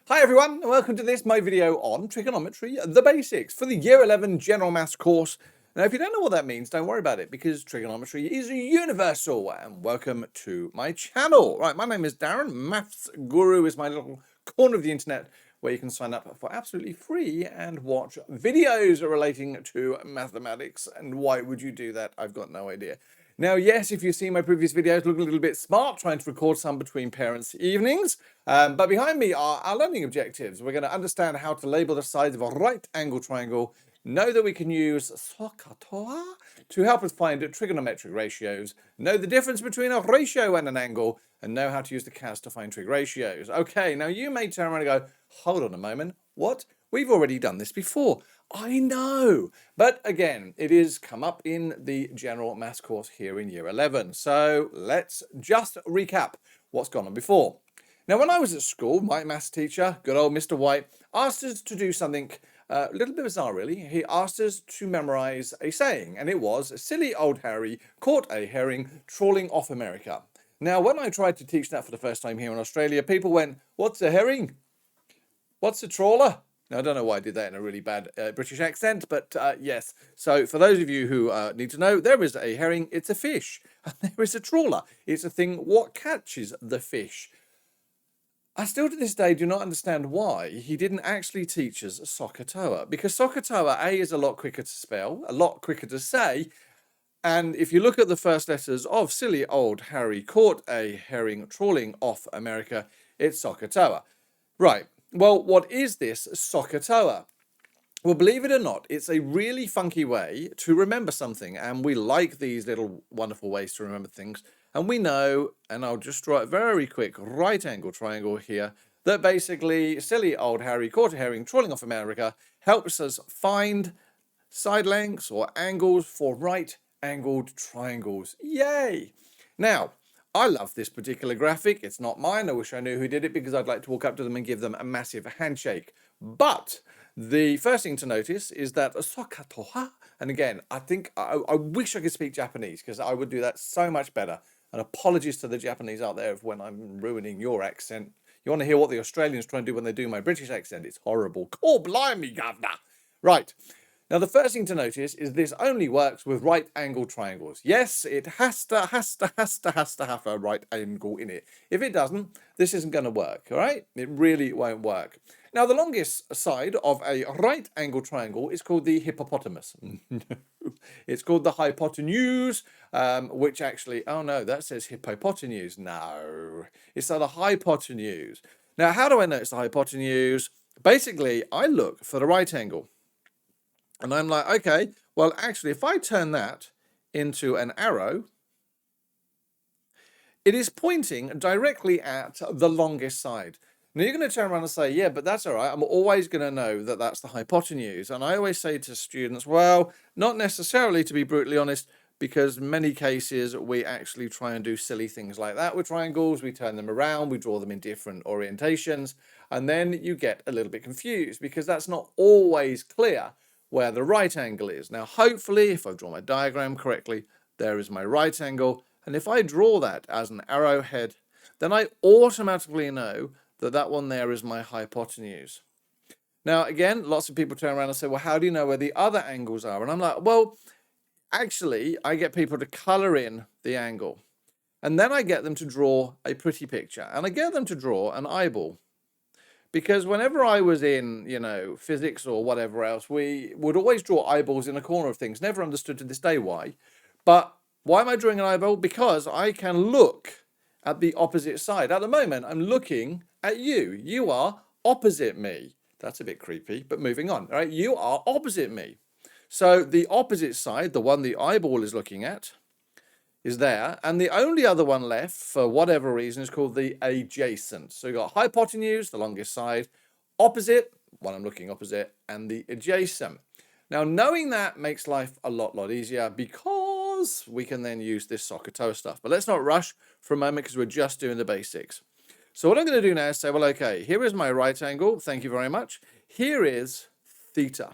Hi everyone, and welcome to this, my video on trigonometry, the basics, for the Year 11 General Maths course. Now, if you don't know what that means, don't worry about it, because trigonometry is universal, and welcome to my channel. Right, my name is Darren, Maths Guru is my little corner of the internet, where you can sign up for absolutely free and watch videos relating to mathematics. And why would you do that? I've got no idea. Now, yes, if you've seen my previous videos, look a little bit smart, trying to record some between parents' evenings. But behind me are our learning objectives. We're going to understand how to label the sides of a right angle triangle, know that we can use SOHCAHTOA to help us find trigonometric ratios, know the difference between a ratio and an angle, and know how to use the CAS to find trig ratios. Okay, now you may turn around and go, hold on a moment, what? We've already done this before. I know, but again, it is come up in the general maths course here in year 11. So let's just recap what's gone on before. Now, when I was at school, my maths teacher, good old Mr. White, asked us to do something a little bit bizarre, really. He asked us to memorize a saying, and it was, silly old Harry caught a herring trawling off America. Now, when I tried to teach that for the first time here in Australia, people went, what's a herring? What's a trawler? Now, I don't know why I did that in a really bad British accent, but yes. So for those of you who need to know, there is a herring, it's a fish. And there is a trawler, it's a thing what catches the fish. I still to this day do not understand why he didn't actually teach us SOHCAHTOA, because SOHCAHTOA, A, is a lot quicker to spell, a lot quicker to say, and if you look at the first letters of silly old Harry caught a herring trawling off America, it's SOHCAHTOA. Right. Well, what is this SOHCAHTOA? Well, believe it or not, it's a really funky way to remember something, and we like these little wonderful ways to remember things. And we know, and I'll just draw a very quick right angle triangle here, that basically silly old Harry caught a herring trawling off America helps us find side lengths or angles for right angled triangles. Yay! Now, I love this particular graphic. It's not mine. I wish I knew who did it because I'd like to walk up to them and give them a massive handshake. But the first thing to notice is that SOHCAHTOA, and again, I wish I could speak Japanese because I would do that so much better. And apologies to the Japanese out there when I'm ruining your accent. You want to hear what the Australians try and do when they do my British accent? It's horrible. Oh, blimey, governor. Right. Now, the first thing to notice is this only works with right angle triangles. Yes, it has to have a right angle in it. If it doesn't, this isn't going to work, all right? It really won't work. Now, the longest side of a right angle triangle is called the hippopotamus. It's called the hypotenuse, which actually, oh no, that says hypotenuse. No, it's the hypotenuse. Now, how do I know it's the hypotenuse? Basically, I look for the right angle. And I'm like, okay, well, actually, if I turn that into an arrow, it is pointing directly at the longest side. Now, you're going to turn around and say, yeah, but that's all right. I'm always going to know that that's the hypotenuse. And I always say to students, well, not necessarily, to be brutally honest, because in many cases we actually try and do silly things like that with triangles. We turn them around, we draw them in different orientations, and then you get a little bit confused because that's not always clear where the right angle is. Now, hopefully, if I've drawn my diagram correctly, there is my right angle. And if I draw that as an arrowhead, then I automatically know that that one there is my hypotenuse. Now, again, lots of people turn around and say, well, how do you know where the other angles are? And I'm like, well, actually, I get people to color in the angle. And then I get them to draw a pretty picture. And I get them to draw an eyeball. Because whenever I was in, physics or whatever else, we would always draw eyeballs in a corner of things. Never understood to this day why. But why am I drawing an eyeball? Because I can look at the opposite side. At the moment, I'm looking at you. You are opposite me. That's a bit creepy, but moving on. All right, you are opposite me. So the opposite side, the one the eyeball is looking at, is there, and the only other one left, for whatever reason, is called the adjacent. So you've got hypotenuse, the longest side, opposite, one I'm looking opposite, and the adjacent. Now, knowing that makes life a lot easier because we can then use this SOHCAHTOA stuff. But let's not rush for a moment because we're just doing the basics. So what I'm going to do now is say, well, okay, here is my right angle. Thank you very much. Here is theta.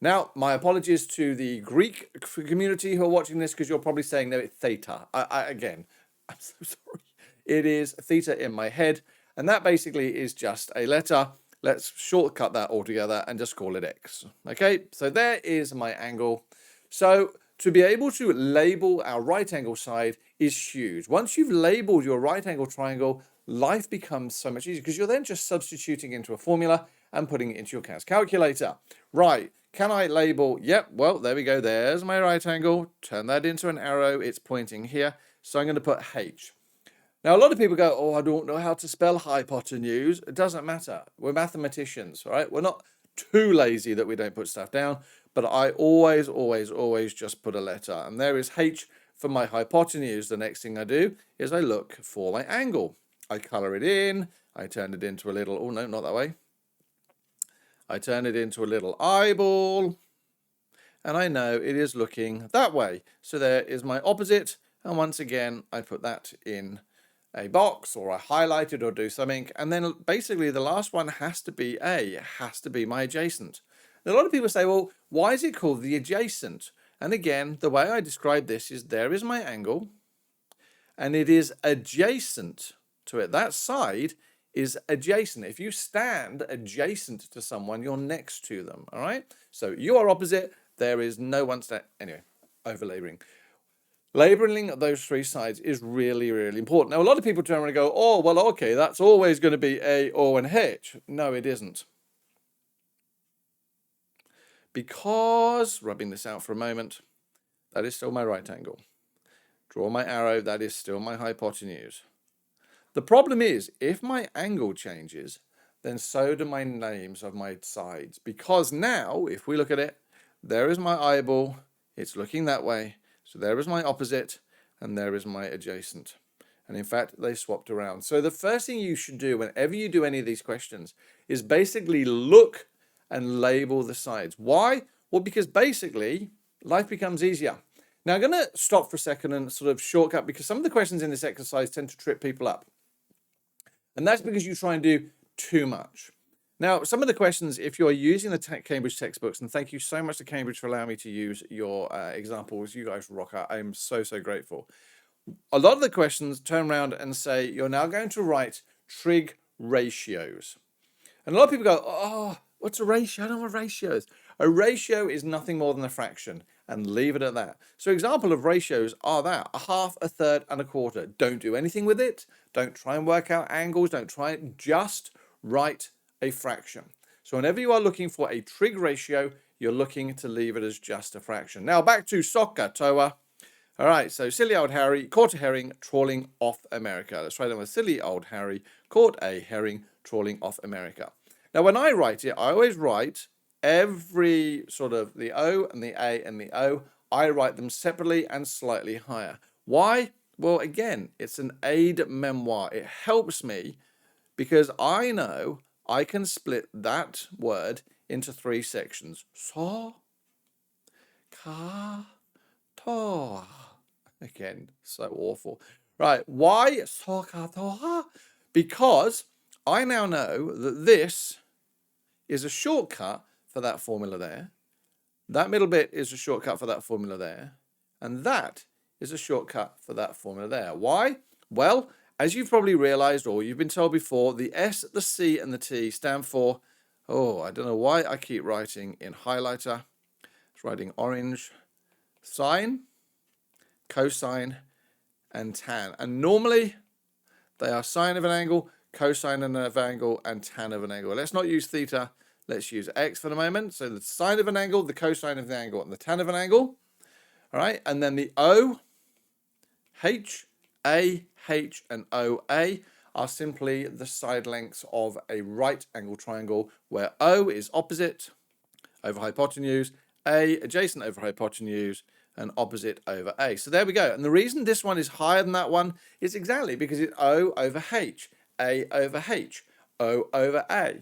Now, my apologies to the Greek community who are watching this because you're probably saying, no, it's theta. Again, I'm so sorry. It is theta in my head. And that basically is just a letter. Let's shortcut that altogether and just call it x. Okay, so there is my angle. So to be able to label our right angle side is huge. Once you've labeled your right angle triangle, life becomes so much easier because you're then just substituting into a formula and putting it into your CAS calculator. Right, can I label? Yep, well, there we go. There's my right angle. Turn that into an arrow. It's pointing here. So I'm going to put H. Now, a lot of people go, oh, I don't know how to spell hypotenuse. It doesn't matter. We're mathematicians, right? We're not too lazy that we don't put stuff down, but I always just put a letter. And there is H for my hypotenuse. The next thing I do is I look for my angle. I color it in. I turn it into a little, oh, no, not that way. I turn it into a little eyeball. And I know it is looking that way. So there is my opposite. And once again, I put that in a box, or I highlight it or do something, and then basically the last one has to be A, it has to be my adjacent. And a lot of people say, well, why is it called the adjacent? And again, the way I describe this is there is my angle, and it is adjacent to it. That side is adjacent. If you stand adjacent to someone, you're next to them, all right? So you are opposite, there is no one anyway, over-laboring. Labeling those three sides is really important. Now, a lot of people turn around and go, oh, well, okay, that's always going to be A, O, and H. No, it isn't. Because, rubbing this out for a moment, that is still my right angle. Draw my arrow, that is still my hypotenuse. The problem is, if my angle changes, then so do my names of my sides. Because now, if we look at it, there is my eyeball, it's looking that way. So there is my opposite, and there is my adjacent. And in fact, they swapped around. So the first thing you should do whenever you do any of these questions is basically look and label the sides. Why? Well, because basically, life becomes easier. Now, I'm going to stop for a second and sort of shortcut, because some of the questions in this exercise tend to trip people up. And that's because you try and do too much. Now, some of the questions, if you're using the Cambridge textbooks, and thank you so much to Cambridge for allowing me to use your examples, you guys rock out. I'm so grateful. A lot of the questions turn around and say, you're now going to write trig ratios. And a lot of people go, oh, what's a ratio? I don't know what a ratio is. A ratio is nothing more than a fraction, and leave it at that. So example of ratios are that, a half, a third, and a quarter. Don't do anything with it. Don't try and work out angles. Don't try it. Just write a fraction. So whenever you are looking for a trig ratio, you're looking to leave it as just a fraction. Now back to SOHCAHTOA. All right, so silly old Harry caught a herring trawling off America. Let's try that with silly old Harry caught a herring trawling off America. Now when I write it, I always write every sort of the O and the A and the O. I write them separately and slightly higher. Why? Well, again, it's an aid memoir. It helps me because I know I can split that word into three sections. SOHCAHTOA. Again, so awful. Right, why SOHCAHTOA? Because I now know that this is a shortcut for that formula there. That middle bit is a shortcut for that formula there. And that is a shortcut for that formula there. Why? Well, as you've probably realized, or you've been told before, the S, the C, and the T stand for, oh, I don't know why I keep writing in highlighter. It's writing orange, sine, cosine, and tan. And normally, they are sine of an angle, cosine of an angle, and tan of an angle. Let's not use theta. Let's use x for the moment. So the sine of an angle, the cosine of the angle, and the tan of an angle. All right, and then the O, H, A, H, and OA are simply the side lengths of a right angle triangle where O is opposite over hypotenuse, A adjacent over hypotenuse, and opposite over A. So there we go. And the reason this one is higher than that one is exactly because it's O over H, A over H, O over A.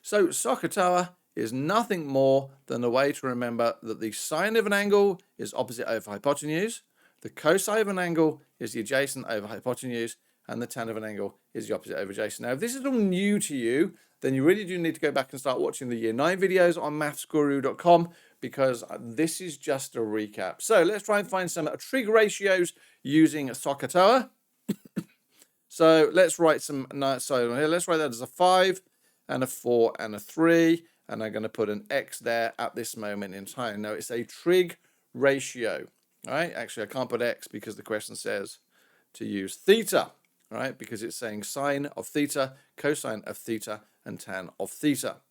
So SOHCAHTOA is nothing more than a way to remember that the sine of an angle is opposite over hypotenuse, the cosine of an angle is the adjacent over hypotenuse, and the tan of an angle is the opposite over adjacent. Now, if this is all new to you, then you really do need to go back and start watching the Year 9 videos on mathsguru.com, because this is just a recap. So let's try and find some trig ratios using SOHCAHTOA. So let's write some nice side on here. Let's write that as a 5 and a 4 and a 3. And I'm going to put an X there at this moment in time. Now, it's a trig ratio. All right. Actually, I can't put X because the question says to use theta. All right. Because it's saying sine of theta, cosine of theta, and tan of theta.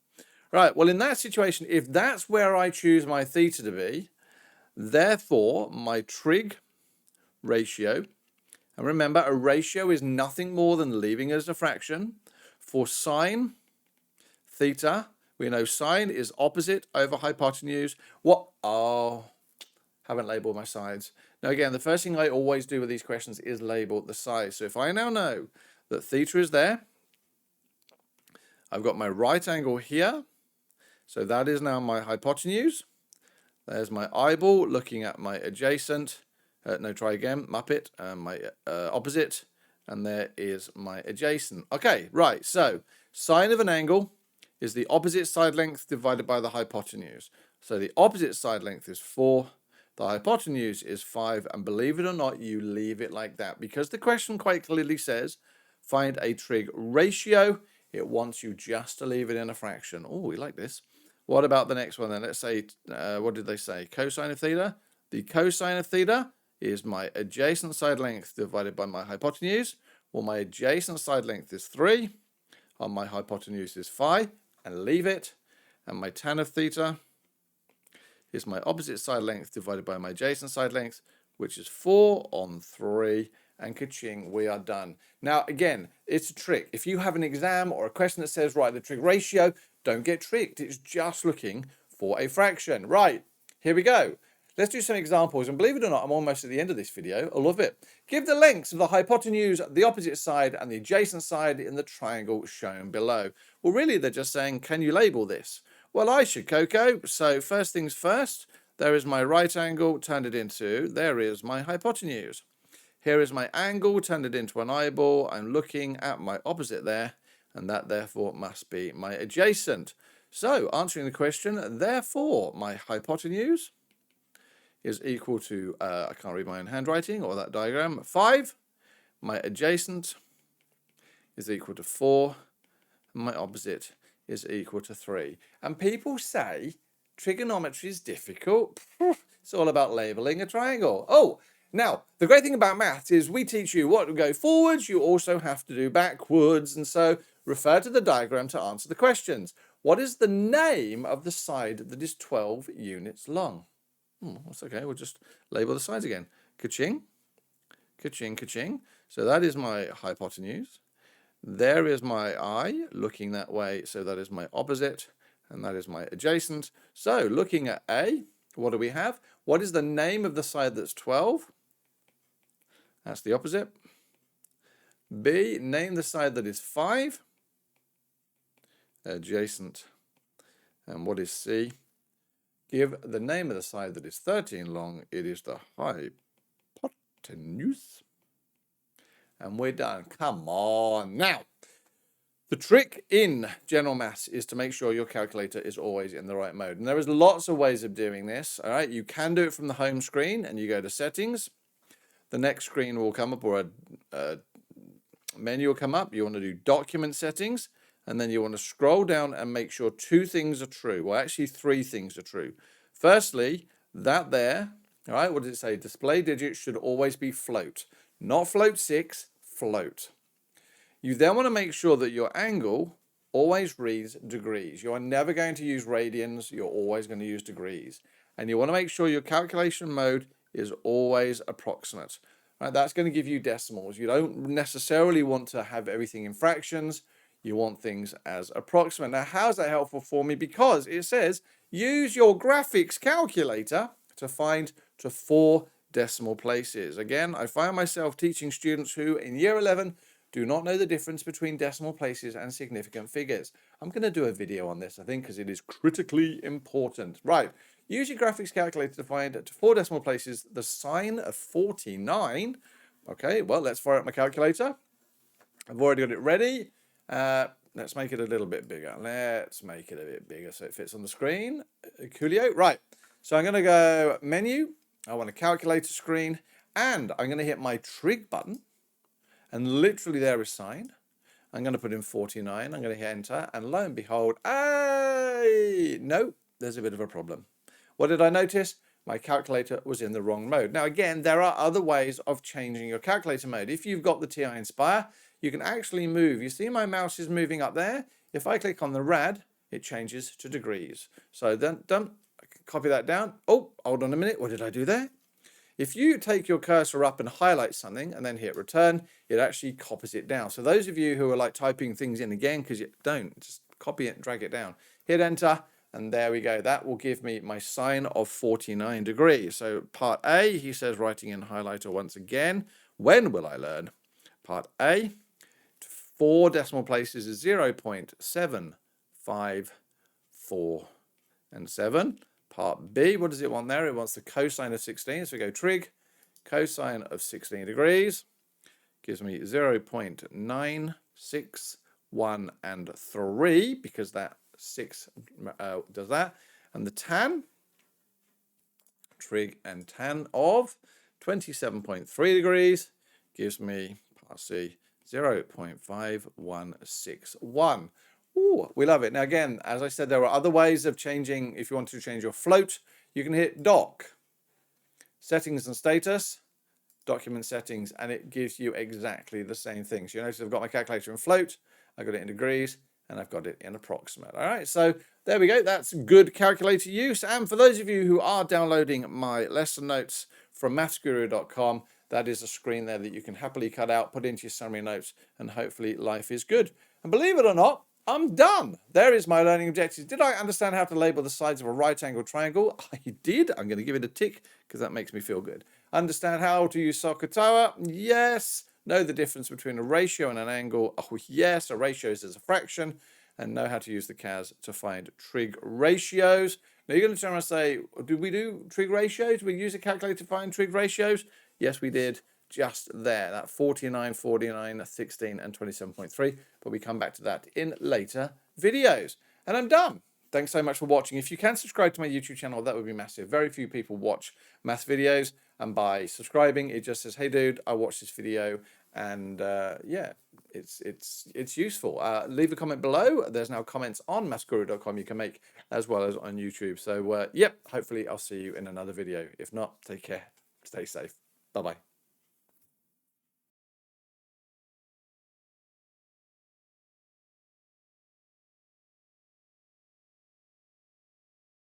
Right. Well, in that situation, if that's where I choose my theta to be, therefore, my trig ratio, and remember, a ratio is nothing more than leaving it as a fraction. For sine theta, we know sine is opposite over hypotenuse. What? Oh, haven't labeled my sides. Now, again, the first thing I always do with these questions is label the sides. So if I now know that theta is there, I've got my right angle here. So that is now my hypotenuse. There's my eyeball looking at my adjacent. No, try again. Muppet. My opposite. And there is my adjacent. Okay, right. So sine of an angle is the opposite side length divided by the hypotenuse. So the opposite side length is 4. The hypotenuse is 5. And believe it or not, you leave it like that. Because the question quite clearly says, find a trig ratio. It wants you just to leave it in a fraction. Oh, we like this. What about the next one then? Let's say, what did they say? Cosine of theta. The cosine of theta is my adjacent side length divided by my hypotenuse. Well, my adjacent side length is 3. And my hypotenuse is 5. And leave it. And my tan of theta is my opposite side length divided by my adjacent side length, which is 4 on 3. And ka-ching, we are done. Now, again, it's a trick. If you have an exam or a question that says, write the trig ratio, don't get tricked. It's just looking for a fraction. Right, here we go. Let's do some examples. And believe it or not, I'm almost at the end of this video. I love it. Give the lengths of the hypotenuse, the opposite side, and the adjacent side in the triangle shown below. Well, really, they're just saying, can you label this? Well, I should, Coco. So first things first, there is my right angle, turned it into, there is my hypotenuse. Here is my angle, turned it into an eyeball. I'm looking at my opposite there, and that therefore must be my adjacent. So, answering the question, therefore, my hypotenuse is equal to, I can't read my own handwriting or that diagram, 5. My adjacent is equal to 4. And my opposite is equal to 3. And people say trigonometry is difficult. It's all about labeling a triangle. Oh, now, the great thing about maths is we teach you what to go forwards, you also have to do backwards, and so refer to the diagram to answer the questions. What is the name of the side that is 12 units long? That's okay, we'll just label the sides again. Ka-ching, ka-ching, ka-ching. So that is my hypotenuse. There is my eye looking that way, so that is my opposite, and that is my adjacent. So looking at A, what do we have? What is the name of the side that's 12? That's the opposite. B, name the side that is 5. Adjacent. And what is C? Give the name of the side that is 13 long. It is the hypotenuse. And we're done. Come on. Now, the trick in general maths is to make sure your calculator is always in the right mode. And there is lots of ways of doing this. All right, you can do it from the home screen and you go to settings. The next screen will come up, or a menu will come up. You want to do document settings, and then you want to scroll down and make sure 2 things are true. Well, actually 3 things are true. Firstly, that there, all right, what does it say? Display digits should always be float. Not float 6, float. You then want to make sure that your angle always reads degrees. You are never going to use radians. You're always going to use degrees. And you want to make sure your calculation mode is always approximate. Right, that's going to give you decimals. You don't necessarily want to have everything in fractions. You want things as approximate. Now, how's that helpful for me? Because it says use your graphics calculator to find to 4 decimal places. Again, I find myself teaching students who in year 11 do not know the difference between decimal places and significant figures. I'm going to do a video on this, I think, because it is critically important. Right. Use your graphics calculator to find to 4 decimal places the sine of 49. Okay, well, let's fire up my calculator. I've already got it ready. Let's make it a little bit bigger. Let's make it a bit bigger so it fits on the screen. Coolio. Right, so I'm going to go menu. I want a calculator screen. And I'm going to hit my trig button. And literally there is sine. I'm going to put in 49. I'm going to hit enter. And lo and behold, no, there's a bit of a problem. What did I notice? My calculator was in the wrong mode. Now, again, there are other ways of changing your calculator mode. If you've got the TI Inspire, you can actually move. You see my mouse is moving up there? If I click on the rad, it changes to degrees. So then, copy that down. Oh, hold on a minute. What did I do there? If you take your cursor up and highlight something and then hit return, it actually copies it down. So those of you who are like typing things in again, because you don't, just copy it and drag it down. Hit enter, and there we go. That will give me my sine of 49 degrees. So part A, he says, writing in highlighter once again. When will I learn? Part A, 4 decimal places is 0.754 and 7. Part B, what does it want there? It wants the cosine of 16. So we go trig, cosine of 16 degrees. Gives me 0.961 and 3, because that 6 does that. And the tan, trig and tan of 27.3 degrees gives me, part C, 0.5161. Ooh, we love it. Now, again, as I said, there are other ways of changing. If you want to change your float, you can hit doc, settings and status, document settings, and it gives you exactly the same thing. So you notice I've got my calculator in float, I've got it in degrees, and I've got it in approximate. All right, so there we go. That's good calculator use. And for those of you who are downloading my lesson notes from mathsguru.com, that is a screen there that you can happily cut out, put into your summary notes, and hopefully life is good. And believe it or not, I'm done. There is my learning objectives. Did I understand how to label the sides of a right angled triangle? I did. I'm going to give it a tick because that makes me feel good. Understand how to use SOHCAHTOA? Yes. Know the difference between a ratio and an angle? Oh, yes. A ratio is a fraction. And know how to use the CAS to find trig ratios. Now you're going to turn around and say, did we do trig ratios? Did we use a calculator to find trig ratios? Yes, we did. Just there, that 49, 49, 16, and 27.3. But we come back to that in later videos. And I'm done. Thanks so much for watching. If you can subscribe to my YouTube channel, that would be massive. Very few people watch math videos. And by subscribing, it just says, hey, dude, I watched this video. And yeah, it's useful. Leave a comment below. There's now comments on mathsguru.com you can make, as well as on YouTube. So, yep, hopefully I'll see you in another video. If not, take care. Stay safe. Bye-bye.